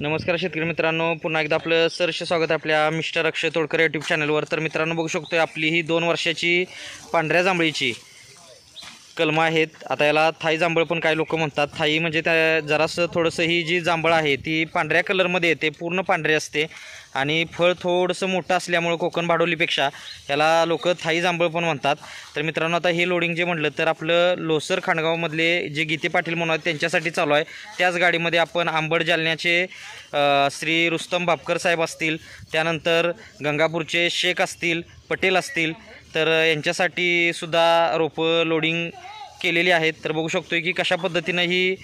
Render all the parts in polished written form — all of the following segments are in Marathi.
नमस्कार शेतकरी मित्रांनो, पुन्हा एकदा आपलं सहर्ष स्वागत आहे आपल्या मिस्टर अक्षय तोडकर यूट्यूब चॅनलवर। तर मित्रांनो, बघू शकतोय आपली ही 2 वर्षाची पांढऱ्या जांभळीची कलमं आहेत। आता याला थाई जांभळ पण काही लोक म्हणतात। थाई म्हणजे त्या जरासं थोडंसं ही जी जांभळ आहे ती पांढऱ्या कलरमध्ये येते, पूर्ण पांढरे असते आणि फळ थोडंसं मोठं असल्यामुळे कोकण भाडोलीपेक्षा याला लोक थाई जांभळ पण म्हणतात। तर मित्रांनो, आता हे लोडिंग जे म्हटलं तर आपलं लोसर खांडगावमधले जे गीते पाटील म्हणून आहेत त्यांच्यासाठी चालू आहे। त्याच गाडीमध्ये आपण आंबड जालन्याचे श्री रुस्तम बापकर साहेब असतील, त्यानंतर गंगापूरचे शेख असतील, पटेल असतील, तर यांच्यासाठी सुद्धा रोपं लोडिंग केलेली आहेत। तर बघू शकतोय की कशा पद्धतीनं ही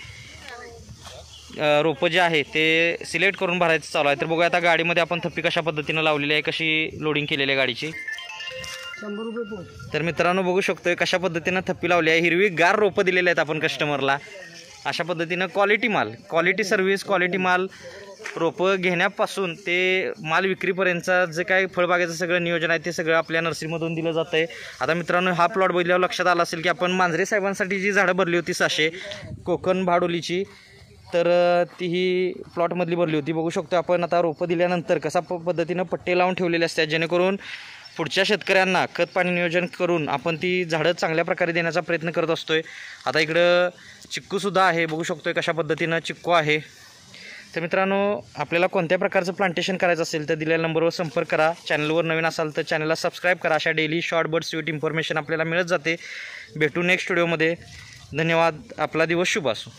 रोपं जे आहे ते सिलेक्ट करून भरायचं चालू आहे। तर बघूया आता गाडीमध्ये आपण थप्पी कशा पद्धतीनं लावलेली आहे, कशी लोडिंग केलेली आहे गाडीची। 100 रुपये पोत। तर मित्रांनो, बघू शकतोय कशा पद्धतीनं थप्पी लावली आहे। हिरवी गार रोपं दिलेली आहेत आपण कस्टमरला। अशा पद्धतीनं क्वालिटी माल, क्वालिटी सर्व्हिस, क्वालिटी माल, रोपं घेण्यापासून ते माल विक्रीपर्यंतचं जे काही फळबागेचं सगळं नियोजन आहे ते सगळं आपल्या नर्सरीमधून दिलं जातं आहे। आता मित्रांनो, हा प्लॉट बघितल्यावर लक्षात आलं असेल की आपण मांजरे साहेबांसाठी जी झाडं भरली होती 600 कोकण भाडोलीची, तर ती ही प्लॉटमधली भरली होती। बघू शकतो आपण आता रोपं दिल्यानंतर कसा पद्धतीनं पट्टे लावून ठेवलेले असतात, जेणेकरून पुढच्या शेतकऱ्यांना खत पाणी नियोजन करून आपण ती झाडं चांगल्या प्रकारे देण्याचा प्रयत्न करत असतोय। आता इकडं चिक्कूसुद्धा आहे, बघू शकतोय कशा पद्धतीनं चिक्कू आहे। तर मित्रांनो, आपल्याला कोणत्या प्रकारचं प्लांटेशन करायचं असेल तर दिलेल्या नंबरवर संपर्क करा। चॅनलवर नवीन असाल तर चॅनलला सबस्क्राईब करा। अशा daily short but sweet information आपल्याला मिळत जाते। भेटू नेक्स्ट व्हिडिओमध्ये। धन्यवाद। आपला दिवस शुभ असो।